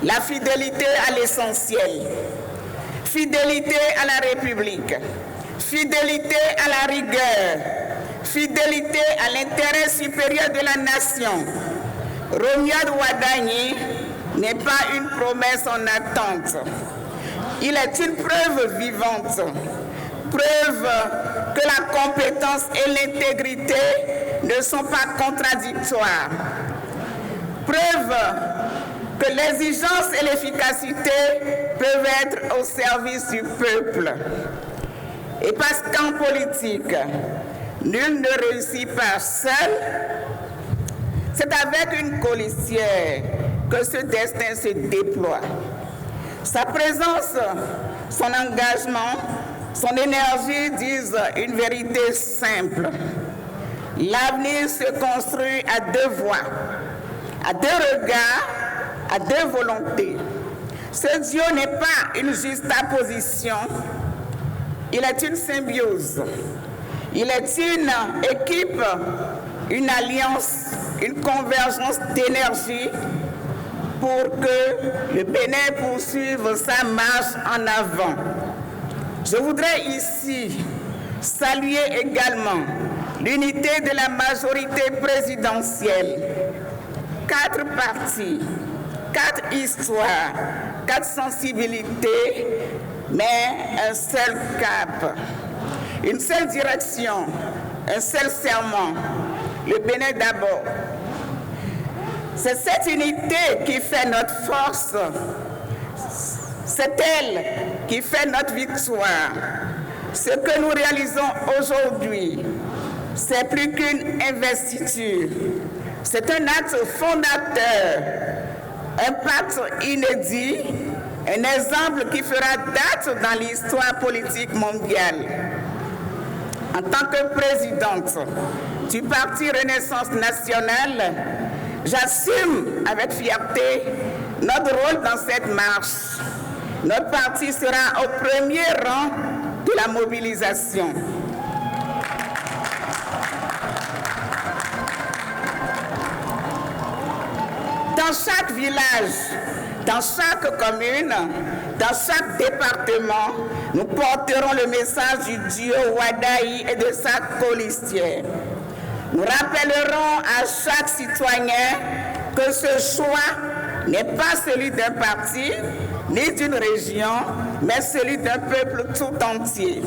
la fidélité à l'essentiel, fidélité à la République, fidélité à la rigueur, fidélité à l'intérêt supérieur de la nation. Romuald Wadagni n'est pas une promesse en attente. Il est une preuve vivante, preuve que la compétence et l'intégrité ne sont pas contradictoires, preuve que l'exigence et l'efficacité peuvent être au service du peuple. Et parce qu'en politique, nul ne réussit pas seul, c'est avec une colistière que ce destin se déploie. Sa présence, son engagement, son énergie disent une vérité simple. L'avenir se construit à deux voies, à deux regards, à deux volontés. Ce Dieu n'est pas une juxtaposition, il est une symbiose. Il est une équipe, une alliance, une convergence d'énergie pour que le Bénin poursuive sa marche en avant. Je voudrais ici saluer également l'unité de la majorité présidentielle. 4 partis, 4 histoires, 4 sensibilités, mais un seul cap, une seule direction, un seul serment, le Bénin d'abord. C'est cette unité qui fait notre force, c'est elle qui fait notre victoire. Ce que nous réalisons aujourd'hui, c'est plus qu'une investiture, c'est un acte fondateur, un pacte inédit, un exemple qui fera date dans l'histoire politique mondiale. En tant que présidente du Parti Renaissance nationale, j'assume avec fierté notre rôle dans cette marche. Notre parti sera au premier rang de la mobilisation. Dans chaque village, dans chaque commune, dans chaque département, nous porterons le message du Dieu Wadayi et de sa colistière. Nous rappellerons à chaque citoyen que ce choix n'est pas celui d'un parti, ni d'une région, mais celui d'un peuple tout entier.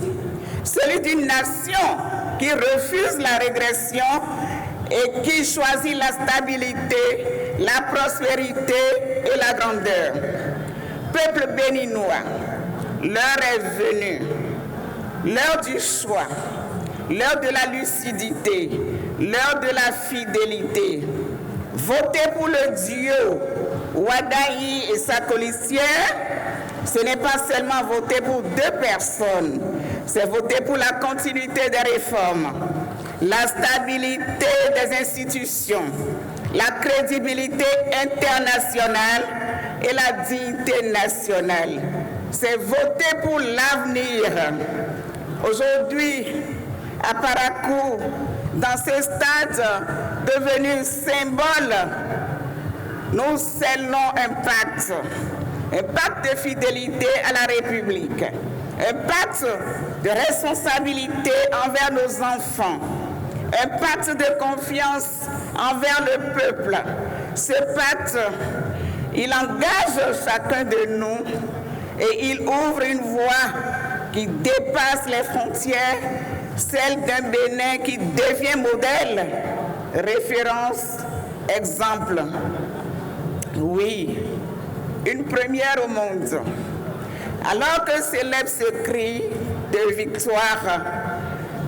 Celui d'une nation qui refuse la régression et qui choisit la stabilité, la prospérité et la grandeur. Peuple béninois, l'heure est venue, l'heure du choix, l'heure de la lucidité, l'heure de la fidélité. Votez pour le Dieu Wadayi et sa colistière, ce n'est pas seulement voter pour 2 personnes, c'est voter pour la continuité des réformes, la stabilité des institutions, la crédibilité internationale et la dignité nationale. C'est voter pour l'avenir. Aujourd'hui, à Parakou, dans ce stade devenu symbole, nous scellons un pacte de fidélité à la République, un pacte de responsabilité envers nos enfants, un pacte de confiance envers le peuple. Ce pacte, il engage chacun de nous et il ouvre une voie qui dépasse les frontières, celle d'un Bénin qui devient modèle, référence, exemple. Oui, une première au monde. Alors que s'élève ce cri de victoire,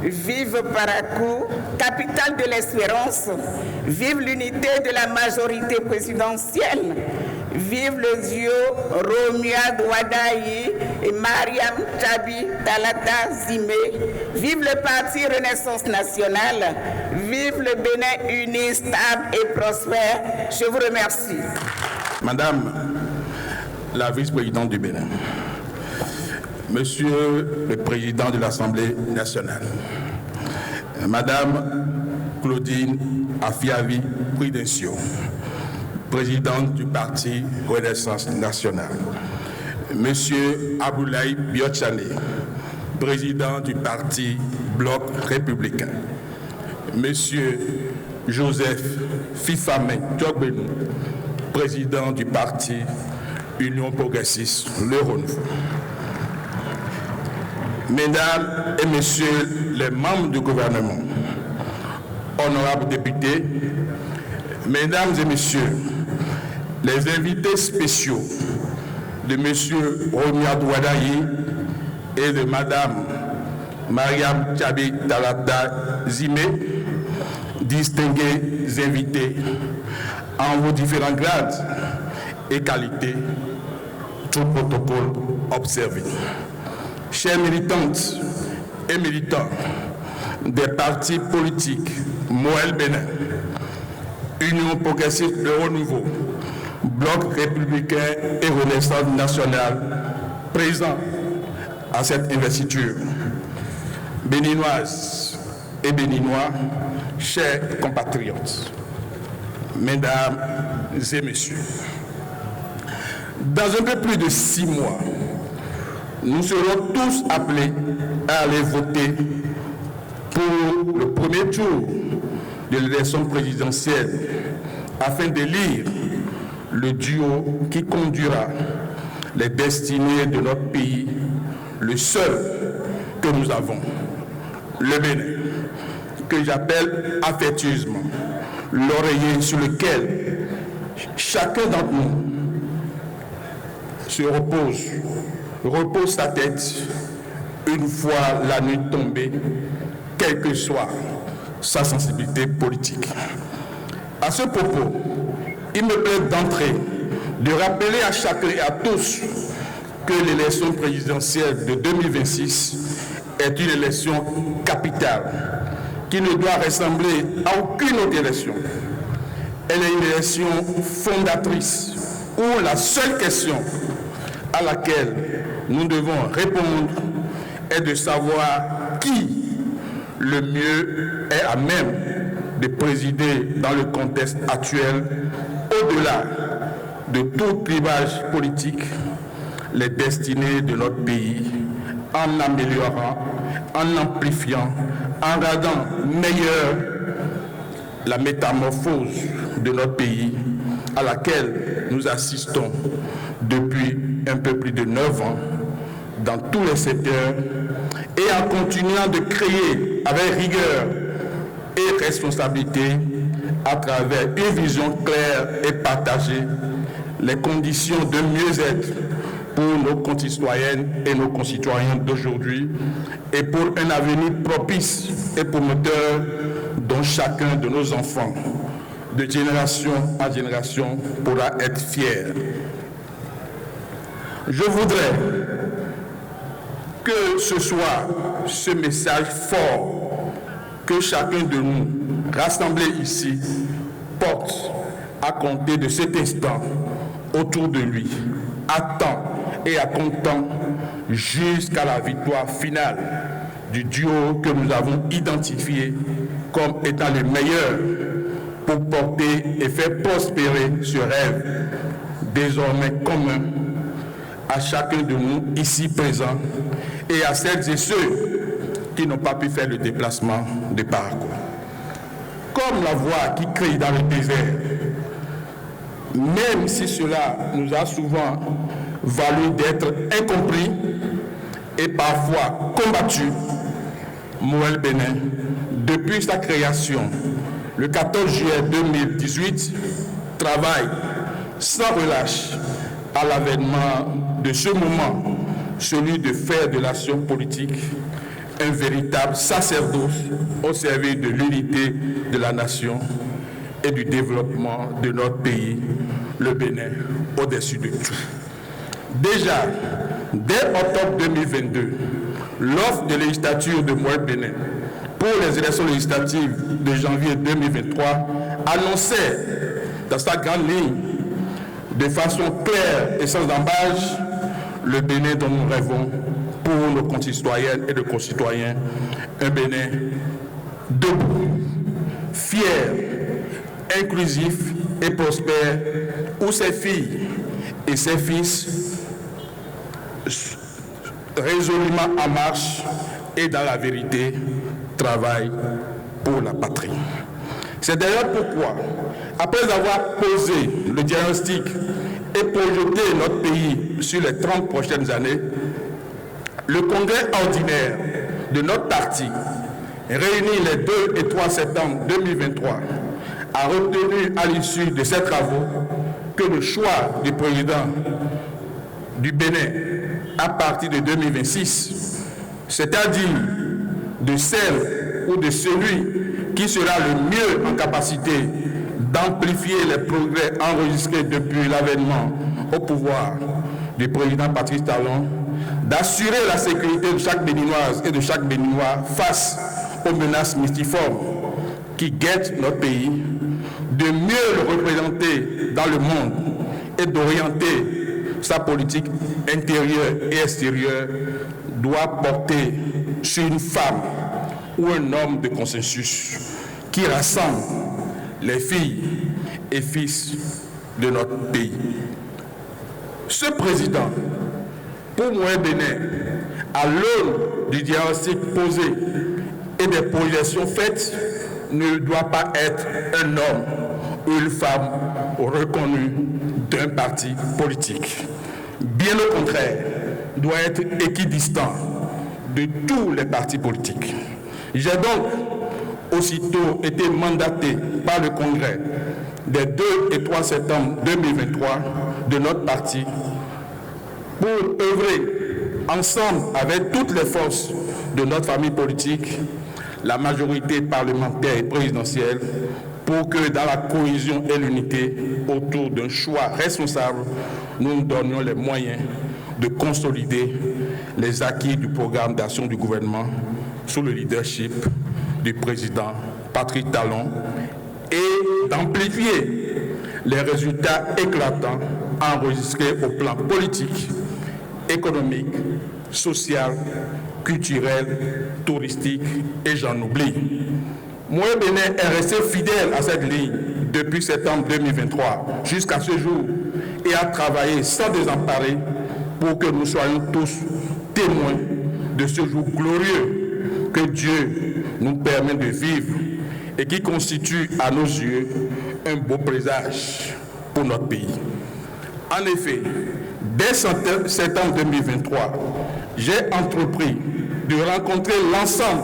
vive Parakou, capitale de l'espérance, vive l'unité de la majorité présidentielle, vive le Dieu Romuald Wadayi et Mariam Tchabi Talata Zimé, vive le Parti Renaissance nationale, vive le Bénin uni, stable et prospère. Je vous remercie. Madame la vice-présidente du Bénin, Monsieur le Président de l'Assemblée nationale, Madame Claudine Afiavi Prudencio, présidente du parti Renaissance nationale. Monsieur Aboulaye Biotchane, président du parti Bloc républicain. Monsieur Joseph Fifame Djogbenou, président du parti Union progressiste Le Renouveau. Mesdames et messieurs les membres du gouvernement, honorables députés, mesdames et messieurs, les invités spéciaux de monsieur Romia Douadayi et de madame Mariam Tchabi Talata Zimé, distingués invités en vos différents grades et qualités, tout protocole observé. Chères militantes et militants des partis politiques Moël Bénin, Union progressiste Le Renouveau, Bloc républicain et Renaissance nationale, présents à cette investiture, béninoises et béninois, chers compatriotes, mesdames et messieurs, dans un peu plus de 6 mois, nous serons tous appelés à aller voter pour le premier tour de l'élection présidentielle afin d'élire le duo qui conduira les destinées de notre pays, le seul que nous avons, le Bénin, que j'appelle affectueusement l'oreiller sur lequel chacun d'entre nous se repose sa tête une fois la nuit tombée, quelle que soit sa sensibilité politique. À ce propos, il me plaît d'entrer de rappeler à chacun et à tous que l'élection présidentielle de 2026 est une élection capitale qui ne doit ressembler à aucune autre élection. Elle est une élection fondatrice où la seule question à laquelle nous devons répondre est de savoir qui le mieux est à même de présider dans le contexte actuel, au-delà de tout clivage politique, les destinées de notre pays, en améliorant, en amplifiant, en rendant meilleure la métamorphose de notre pays à laquelle nous assistons depuis un peu plus de 9 ans dans tous les secteurs et en continuant de créer avec rigueur et responsabilité à travers une vision claire et partagée les conditions de mieux-être pour nos concitoyennes et nos concitoyens d'aujourd'hui et pour un avenir propice et promoteur dont chacun de nos enfants, de génération en génération, pourra être fier. Je voudrais que ce soit ce message fort que chacun de nous, rassemblés ici, porte à compter de cet instant autour de lui, à temps et à comptant jusqu'à la victoire finale du duo que nous avons identifié comme étant le meilleur pour porter et faire prospérer ce rêve désormais commun à chacun de nous ici présents et à celles et ceux qui n'ont pas pu faire le déplacement de parcours. Comme la voix qui crie dans le désert, même si cela nous a souvent valu d'être incompris et parfois combattu, Moël Bénin, depuis sa création, le 14 juillet 2018, travaille sans relâche à l'avènement de ce moment, celui de faire de l'action politique un véritable sacerdoce au service de l'unité de la nation et du développement de notre pays, le Bénin, au-dessus de tout. Déjà, dès octobre 2022, l'offre de législature de Moël Bénin pour les élections législatives de janvier 2023 annonçait dans sa grande ligne, de façon claire et sans embâche, le Bénin dont nous rêvons pour nos concitoyennes et nos concitoyens, un Bénin debout, fier, inclusif et prospère, où ses filles et ses fils résolument en marche et dans la vérité travaillent pour la patrie. C'est d'ailleurs pourquoi, après avoir posé le diagnostic et projeté notre pays sur les 30 prochaines années, le congrès ordinaire de notre parti, réuni les 2 et 3 septembre 2023, a retenu à l'issue de ces travaux que le choix du président du Bénin à partir de 2026, c'est-à-dire de celle ou de celui qui sera le mieux en capacité d'amplifier les progrès enregistrés depuis l'avènement au pouvoir du président Patrice Talon, d'assurer la sécurité de chaque Béninoise et de chaque Béninois face aux menaces mystiformes qui guettent notre pays, de mieux le représenter dans le monde et d'orienter sa politique intérieure et extérieure, doit porter sur une femme ou un homme de consensus qui rassemble les filles et fils de notre pays. Ce président, pour moi Bénin, à l'aune du diagnostic posé et des projections faites, ne doit pas être un homme ou une femme reconnue d'un parti politique. Bien au contraire, doit être équidistant de tous les partis politiques. J'ai donc aussitôt été mandaté par le Congrès des 2 et 3 septembre 2023 de notre parti pour œuvrer ensemble avec toutes les forces de notre famille politique, la majorité parlementaire et présidentielle, pour que dans la cohésion et l'unité autour d'un choix responsable, nous nous donnions les moyens de consolider les acquis du programme d'action du gouvernement sous le leadership du président Patrice Talon et d'amplifier les résultats éclatants enregistrés au plan politique, économique, social, culturel, touristique et j'en oublie. Moi, Bénin est resté fidèle à cette ligne depuis septembre 2023 jusqu'à ce jour et a travaillé sans désemparer pour que nous soyons tous témoins de ce jour glorieux que Dieu nous permet de vivre et qui constitue à nos yeux un beau présage pour notre pays. En effet, dès septembre 2023, j'ai entrepris de rencontrer l'ensemble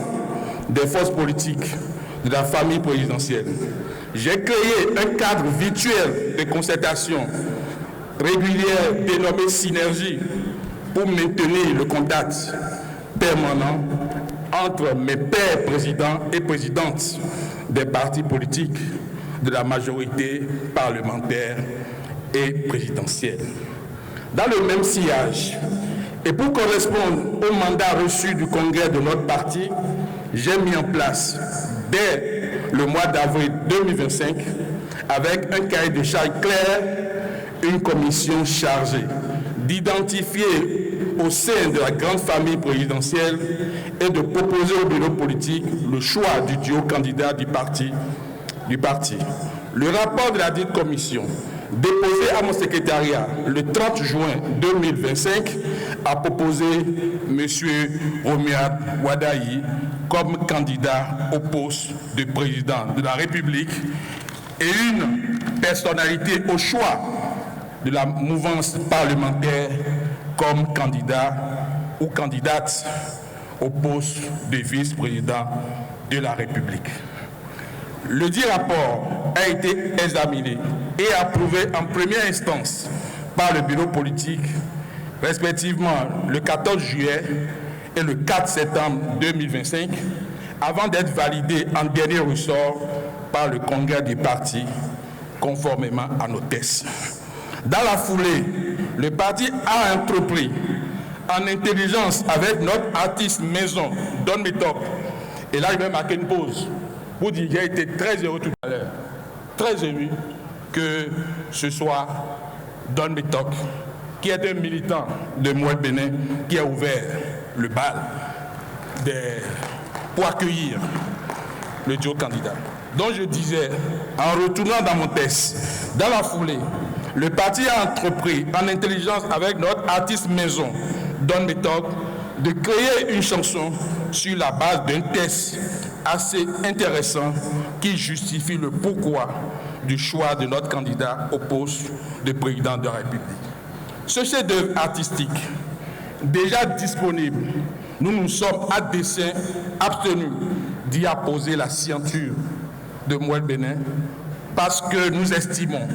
des forces politiques de la famille présidentielle. J'ai créé un cadre virtuel de concertation régulière dénommé Synergie pour maintenir le contact permanent entre mes pairs présidents et présidentes des partis politiques de la majorité parlementaire et présidentielle. Dans le même sillage, et pour correspondre au mandat reçu du congrès de notre parti, j'ai mis en place, dès le mois d'avril 2025, avec un cahier de charge clair, une commission chargée d'identifier au sein de la grande famille présidentielle et de proposer au bureau politique le choix du duo candidat du parti. Le rapport de la dite commission, déposé à mon secrétariat le 30 juin 2025, a proposé M. Romuald Wadayi comme candidat au poste de président de la République et une personnalité au choix de la mouvance parlementaire comme candidat ou candidate au poste de vice-président de la République. Le dit rapport a été examiné et approuvé en première instance par le bureau politique, respectivement le 14 juillet et le 4 septembre 2025, avant d'être validé en dernier ressort par le congrès des partis, conformément à nos tests. Dans la foulée, le parti a entrepris, en intelligence avec notre artiste maison, Don Métoc, et là je vais marquer une pause, pour dire que j'ai été très heureux tout à l'heure, très ému que ce soit Don Métoc, qui est un militant de Moued Bénin, qui a ouvert le bal pour accueillir le duo candidat. Donc je disais, en retournant dans mon texte, dans la foulée, le parti a entrepris en intelligence avec notre artiste maison, Don Méthode, de créer une chanson sur la base d'un test assez intéressant qui justifie le pourquoi du choix de notre candidat au poste de président de la République. Ce chef-d'œuvre artistique, déjà disponible, nous nous sommes à dessein abstenus d'y apposer la signature de Moued Bénin parce que nous estimons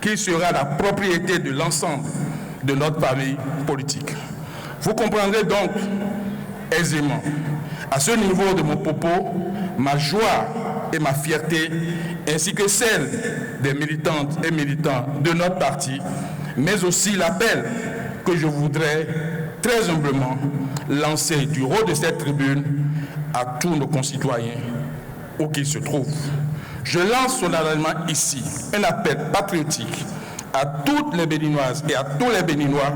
qu'il sera la propriété de l'ensemble de notre famille politique. Vous comprendrez donc aisément, à ce niveau de mon propos, ma joie et ma fierté, ainsi que celle des militantes et militants de notre parti, mais aussi l'appel que je voudrais très humblement lancer du haut de cette tribune à tous nos concitoyens où qu'ils se trouvent. Je lance solennellement ici un appel patriotique à toutes les Béninoises et à tous les Béninois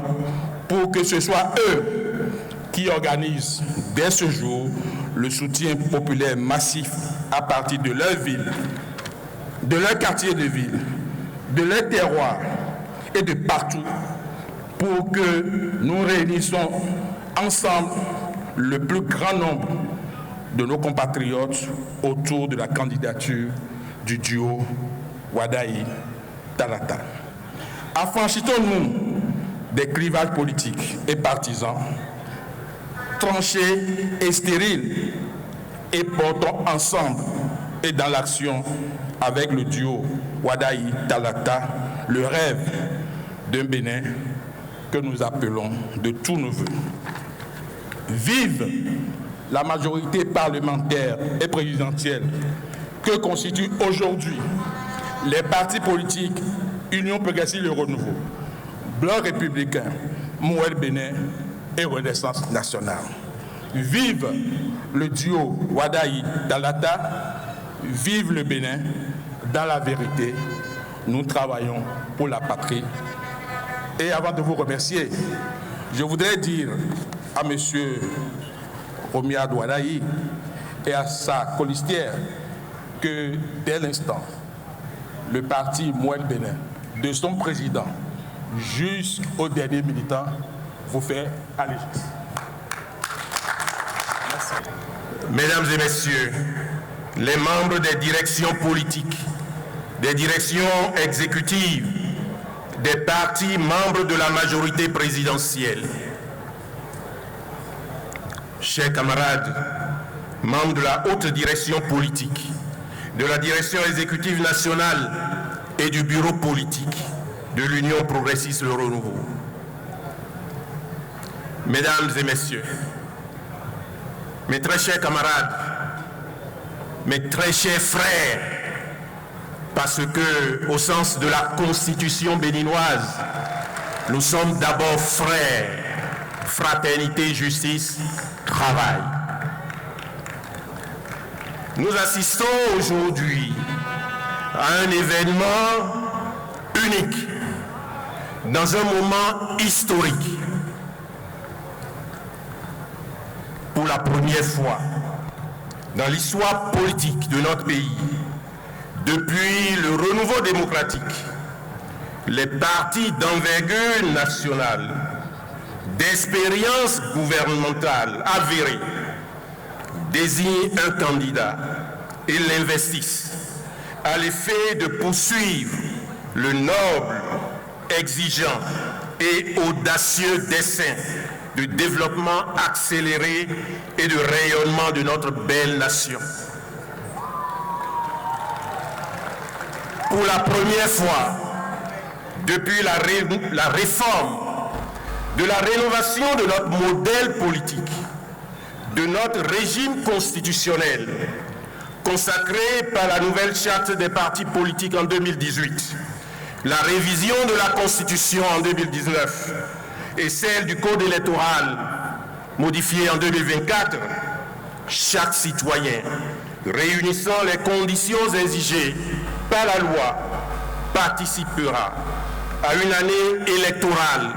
pour que ce soit eux qui organisent dès ce jour le soutien populaire massif à partir de leur ville, de leur quartier de ville, de leur terroir et de partout pour que nous réunissons ensemble le plus grand nombre de nos compatriotes autour de la candidature du duo Wadayi-Talata. Affranchissons-nous des clivages politiques et partisans, tranchés et stériles, et portons ensemble et dans l'action avec le duo Wadayi-Talata le rêve d'un Bénin que nous appelons de tous nos voeux. Vive la majorité parlementaire et présidentielle que constituent aujourd'hui les partis politiques Union Progressive et Renouveau, Bloc républicain, Moued Bénin et Renaissance nationale. Vive le duo Wadayi-Talata, vive le Bénin. Dans la vérité, nous travaillons pour la patrie. Et avant de vous remercier, je voudrais dire à M. Romiad Wadayi et à sa colistière que dès l'instant, le parti Moued Bénin, de son président jusqu'au dernier militant, vous fait allégeance. Merci. Mesdames et messieurs, les membres des directions politiques, des directions exécutives, des partis membres de la majorité présidentielle, chers camarades, membres de la haute direction politique, de la direction exécutive nationale et du bureau politique de l'Union progressiste Le Renouveau. Mesdames et messieurs, mes très chers camarades, mes très chers frères, parce que, au sens de la Constitution béninoise, nous sommes d'abord frères, fraternité, justice, travail. Nous assistons aujourd'hui à un événement unique, dans un moment historique. Pour la première fois dans l'histoire politique de notre pays, depuis le renouveau démocratique, les partis d'envergure nationale, d'expérience gouvernementale avérée, désignent un candidat et l'investissent à l'effet de poursuivre le noble, exigeant et audacieux dessein de développement accéléré et de rayonnement de notre belle nation. Pour la première fois, depuis la réforme, de la rénovation de notre modèle politique, de notre régime constitutionnel, consacré par la nouvelle charte des partis politiques en 2018, la révision de la Constitution en 2019 et celle du Code électoral modifié en 2024, chaque citoyen réunissant les conditions exigées par la loi participera à une année électorale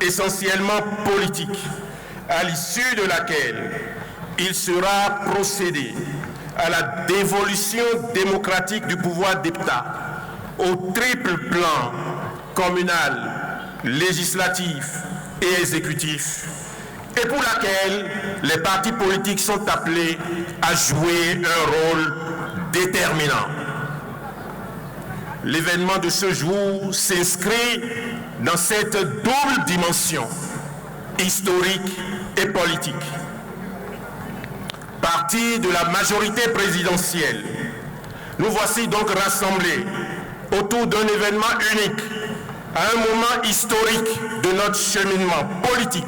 essentiellement politique, à l'issue de laquelle il sera procédé à la dévolution démocratique du pouvoir d'État au triple plan communal, législatif et exécutif, et pour laquelle les partis politiques sont appelés à jouer un rôle déterminant. L'événement de ce jour s'inscrit dans cette double dimension, historique et politique. Parti de la majorité présidentielle, nous voici donc rassemblés autour d'un événement unique, à un moment historique de notre cheminement politique,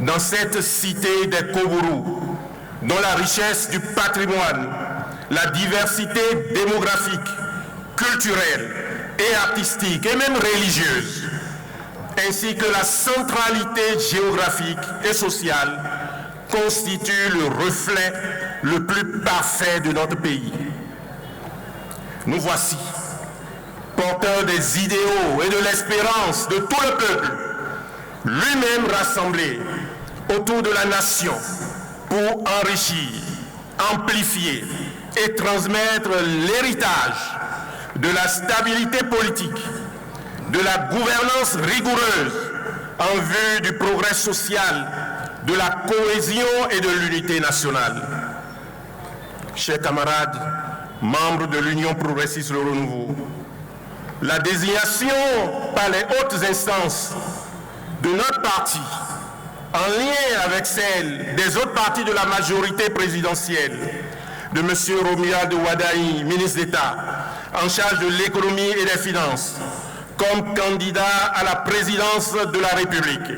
dans cette cité des Kobourou, dont la richesse du patrimoine, la diversité démographique, culturelle et artistique, et même religieuse, ainsi que la centralité géographique et sociale, constitue le reflet le plus parfait de notre pays. Nous voici, porteurs des idéaux et de l'espérance de tout le peuple, lui-même rassemblé autour de la nation pour enrichir, amplifier et transmettre l'héritage de la stabilité politique, de la gouvernance rigoureuse en vue du progrès social, de la cohésion et de l'unité nationale. Chers camarades, membres de l'Union progressiste Le Renouveau, la désignation par les hautes instances de notre parti, en lien avec celle des autres partis de la majorité présidentielle, de M. Romuald Wadaï, ministre d'État, en charge de l'économie et des finances, comme candidat à la présidence de la République,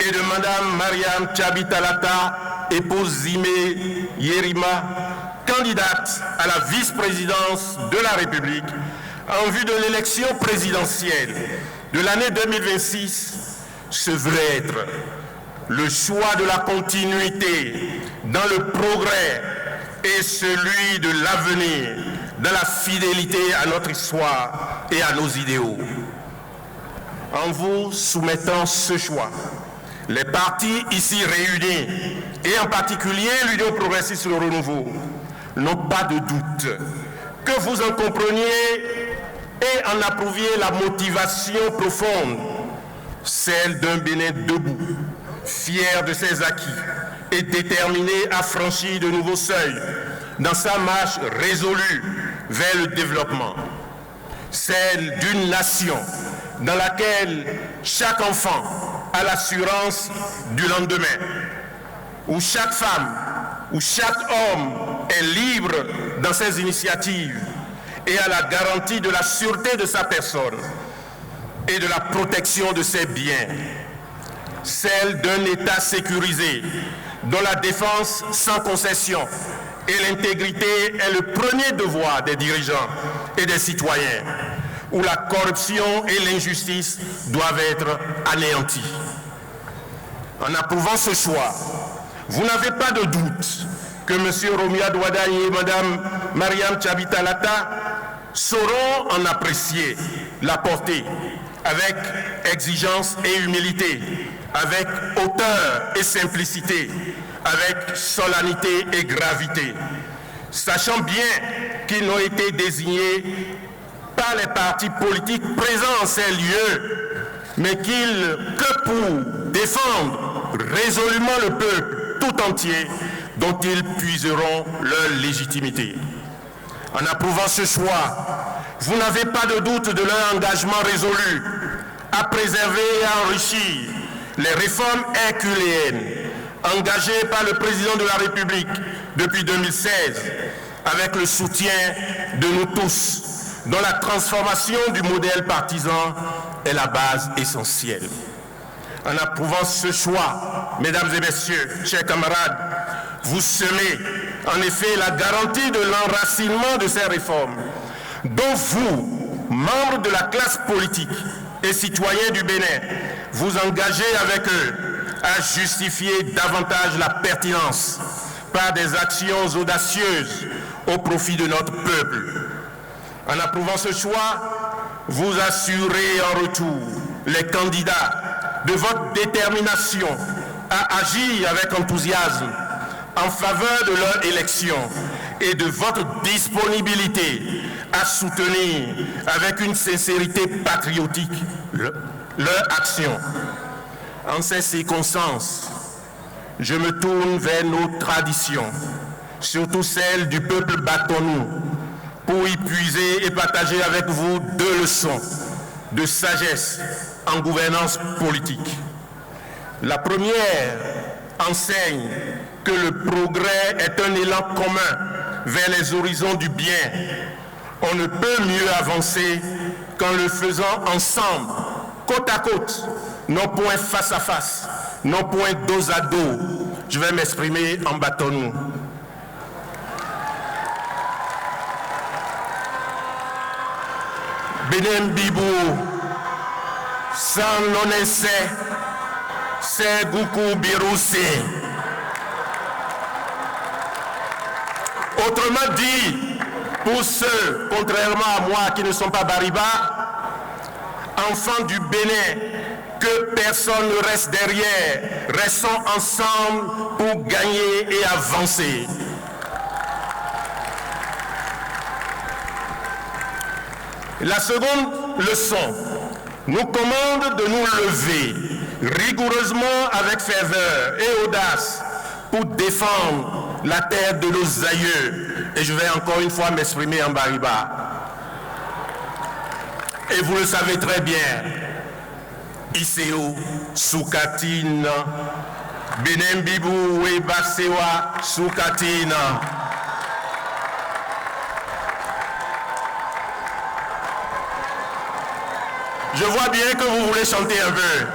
et de Mme Mariam Tchabi Talata, épouse Zimé Yerima, candidate à la vice-présidence de la République, en vue de l'élection présidentielle de l'année 2026, se veut être le choix de la continuité dans le progrès et celui de l'avenir, dans la fidélité à notre histoire et à nos idéaux. En vous soumettant ce choix, les partis ici réunis, et en particulier l'Union progressiste Le Renouveau, n'ont pas de doute que vous en compreniez et en approuviez la motivation profonde, celle d'un Bénin debout, fier de ses acquis et déterminé à franchir de nouveaux seuils dans sa marche résolue vers le développement, celle d'une nation dans laquelle chaque enfant a l'assurance du lendemain, où chaque femme, où chaque homme est libre dans ses initiatives et a la garantie de la sûreté de sa personne et de la protection de ses biens, celle d'un État sécurisé dont la défense sans concession et l'intégrité est le premier devoir des dirigeants et des citoyens, où la corruption et l'injustice doivent être anéanties. En approuvant ce choix, vous n'avez pas de doute que M. Romuald Wadaï et Mme Mariam Tchabi Talata sauront en apprécier la portée avec exigence et humilité, avec hauteur et simplicité, avec solennité et gravité, sachant bien qu'ils n'ont été désignés par les partis politiques présents en ces lieux, mais que pour défendre résolument le peuple tout entier dont ils puiseront leur légitimité. En approuvant ce choix, vous n'avez pas de doute de leur engagement résolu à préserver et à enrichir les réformes herculéennes engagées par le président de la République depuis 2016 avec le soutien de nous tous, dont la transformation du modèle partisan est la base essentielle. En approuvant ce choix, mesdames et messieurs, chers camarades, vous semez en effet la garantie de l'enracinement de ces réformes, dont vous, membres de la classe politique et citoyens du Bénin, vous engagez avec eux à justifier davantage la pertinence par des actions audacieuses au profit de notre peuple. En approuvant ce choix, vous assurez en retour les candidats de votre détermination à agir avec à soutenir avec une sincérité patriotique leur action. En ces circonstances, je me tourne vers nos traditions, surtout celles du peuple Batonou, pour y puiser et partager avec vous 2 leçons de sagesse en gouvernance politique. La première enseigne que le progrès est un élan commun vers les horizons du bien. On ne peut mieux avancer qu'en le faisant ensemble, côte à côte, non point face à face, non point dos à dos. Je vais m'exprimer en Batonou. Benem Bibou, sans l'onesse, c'est Goukou Biroussi. Autrement dit, pour ceux, contrairement à moi, qui ne sont pas Bariba, enfants du Bénin, que personne ne reste derrière, restons ensemble pour gagner et avancer. La seconde leçon nous commande de nous lever rigoureusement avec ferveur et audace pour défendre la terre de nos aïeux. Et je vais encore une fois m'exprimer en Bariba. Et vous le savez très bien, Iseo, Soukatine, Benem Bibou et Basewa, Soukatine. Je vois bien que vous voulez chanter un peu.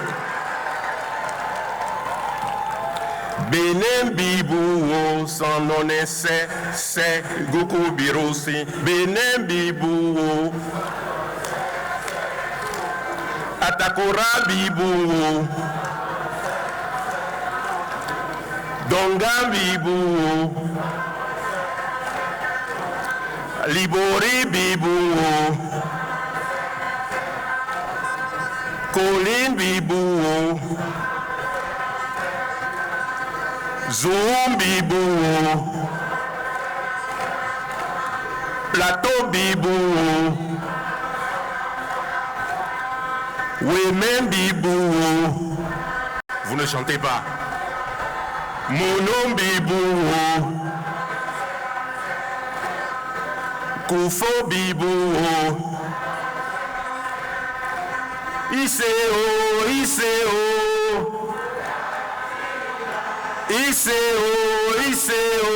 Benem Bibou, son nom est c'est Goukou Biroussi. Benem Bibou, Atakora Bibou, Donga Bibou, Libori Bibou, Colin Bibou, Zoom Bibou, Plateau Bibou, Women Bibou, vous ne chantez pas, Monom Bibou, Koufo Bibou, Iseo, Iseo, Iseo, Iseo,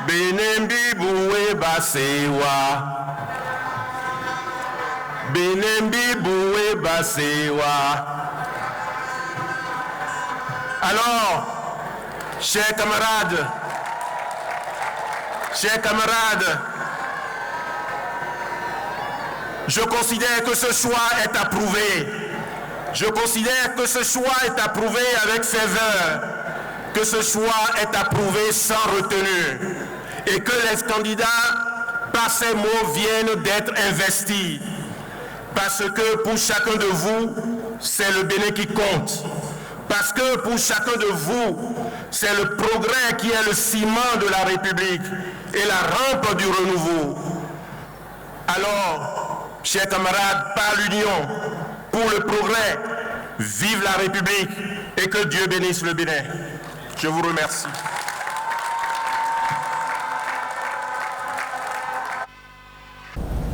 Benem Bibou e Basewa, Benem Bibou e Basewa. Alors, chers camarades, je considère que ce choix est approuvé. Je considère que ce choix est approuvé avec ferveur, que ce choix est approuvé sans retenue et que les candidats, par ces mots, viennent d'être investis. Parce que pour chacun de vous, c'est le Bénin qui compte. Parce que pour chacun de vous, c'est le progrès qui est le ciment de la République et la rampe du renouveau. Alors, chers camarades, par l'union, pour le progrès, vive la République et que Dieu bénisse le Bénin. Je vous remercie.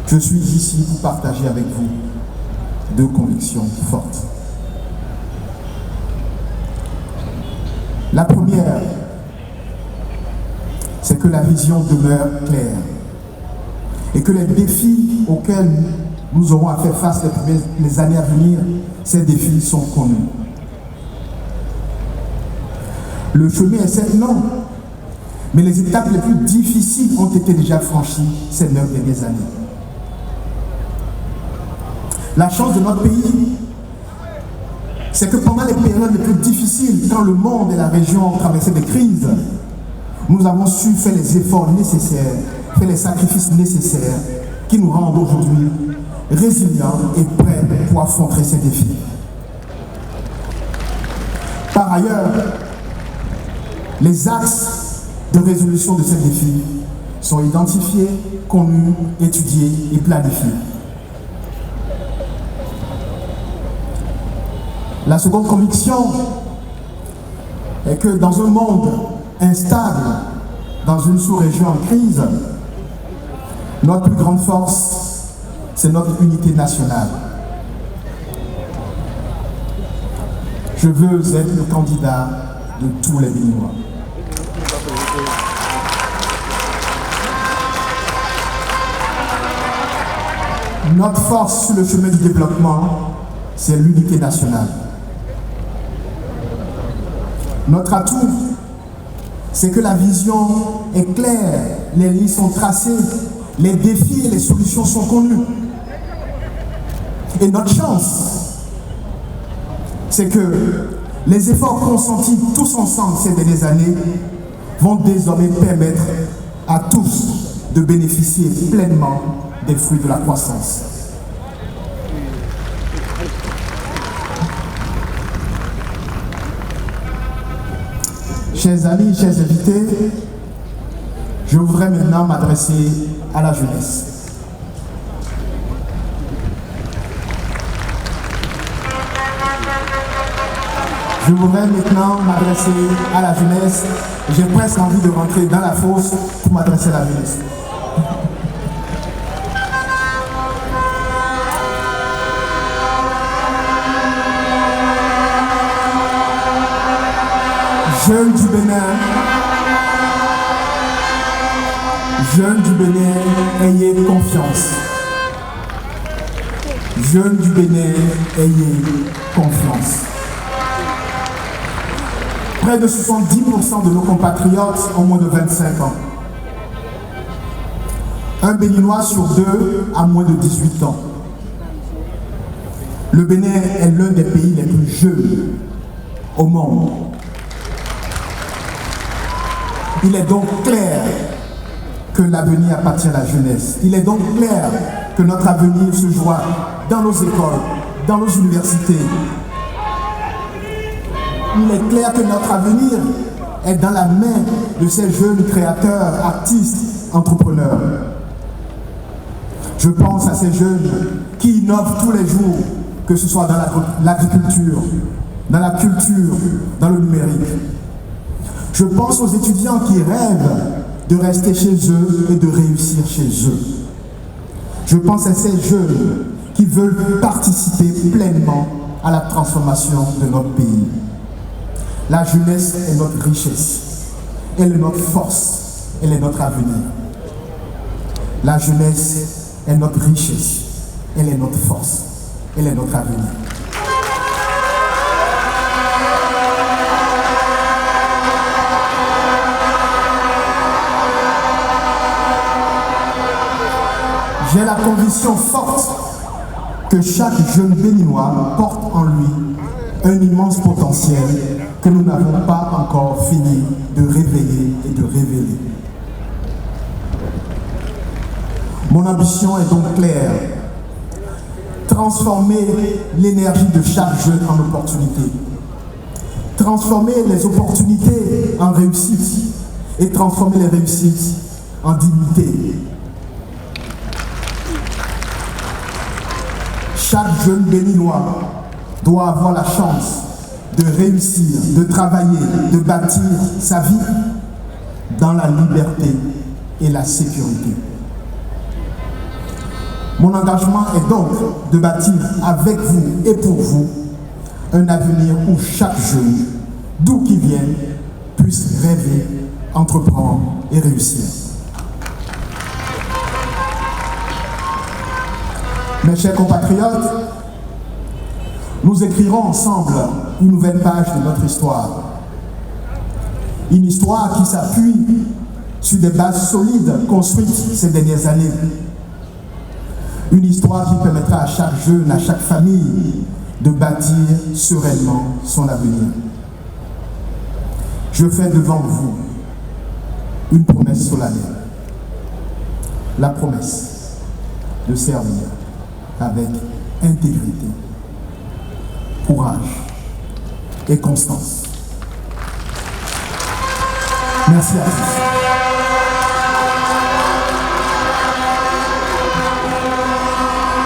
Je suis ici pour partager avec vous 2 convictions fortes. La première, c'est que la vision demeure claire et que les défis auxquels nous aurons à faire face les années à venir, ces défis sont connus. Le chemin est certes long, mais les étapes les plus difficiles ont été déjà franchies ces 9 dernières années. La chance de notre pays, c'est que pendant les périodes les plus difficiles, quand le monde et la région traversaient des crises, nous avons su faire les efforts nécessaires, faire les sacrifices nécessaires qui nous rendent aujourd'hui résilients et prêts pour affronter ces défis. Par ailleurs, les axes de résolution de ces défis sont identifiés, connus, étudiés et planifiés. La seconde conviction est que dans un monde instable, dans une sous-région en crise, notre plus grande force, c'est notre unité nationale. Je veux être le candidat de tous les Béninois. Notre force sur le chemin du développement, c'est l'unité nationale. Notre atout, c'est que la vision est claire, les lignes sont tracées, les défis et les solutions sont connus. Et notre chance, c'est que les efforts consentis tous ensemble ces dernières années vont désormais permettre à tous de bénéficier pleinement des fruits de la croissance. Chers amis, chers invités, je voudrais maintenant m'adresser à la jeunesse. Je voudrais maintenant m'adresser à la jeunesse. J'ai presque envie de rentrer dans la fosse pour m'adresser à la jeunesse. Jeunes du Bénin, ayez confiance. Jeunes du Bénin, ayez confiance. Près de 70% de nos compatriotes ont moins de 25 ans. Un Béninois sur deux a moins de 18 ans. Le Bénin est l'un des pays les plus jeunes au monde. Il est donc clair que l'avenir appartient à la jeunesse. Il est donc clair que notre avenir se jouera dans nos écoles, dans nos universités. Il est clair que notre avenir est dans la main de ces jeunes créateurs, artistes, entrepreneurs. Je pense à ces jeunes qui innovent tous les jours, que ce soit dans l'agriculture, dans la culture, dans le numérique. Je pense aux étudiants qui rêvent de rester chez eux et de réussir chez eux. Je pense à ces jeunes qui veulent participer pleinement à la transformation de notre pays. La jeunesse est notre richesse, elle est notre force, elle est notre avenir. La jeunesse est notre richesse, elle est notre force, elle est notre avenir. J'ai la conviction forte que chaque jeune Béninois porte en lui un immense potentiel que nous n'avons pas encore fini de réveiller et de révéler. Mon ambition est donc claire. Transformer l'énergie de chaque jeune en opportunité. Transformer les opportunités en réussite et transformer les réussites en dignité. Chaque jeune Béninois doit avoir la chance de réussir, de travailler, de bâtir sa vie dans la liberté et la sécurité. Mon engagement est donc de bâtir avec vous et pour vous un avenir où chaque jeune, d'où qu'il vienne, puisse rêver, entreprendre et réussir. Mes chers compatriotes, nous écrirons ensemble une nouvelle page de notre histoire. Une histoire qui s'appuie sur des bases solides construites ces dernières années. Une histoire qui permettra à chaque jeune, à chaque famille de bâtir sereinement son avenir. Je fais devant vous une promesse solennelle. La promesse de servir avec intégrité, courage et constance. Merci à tous.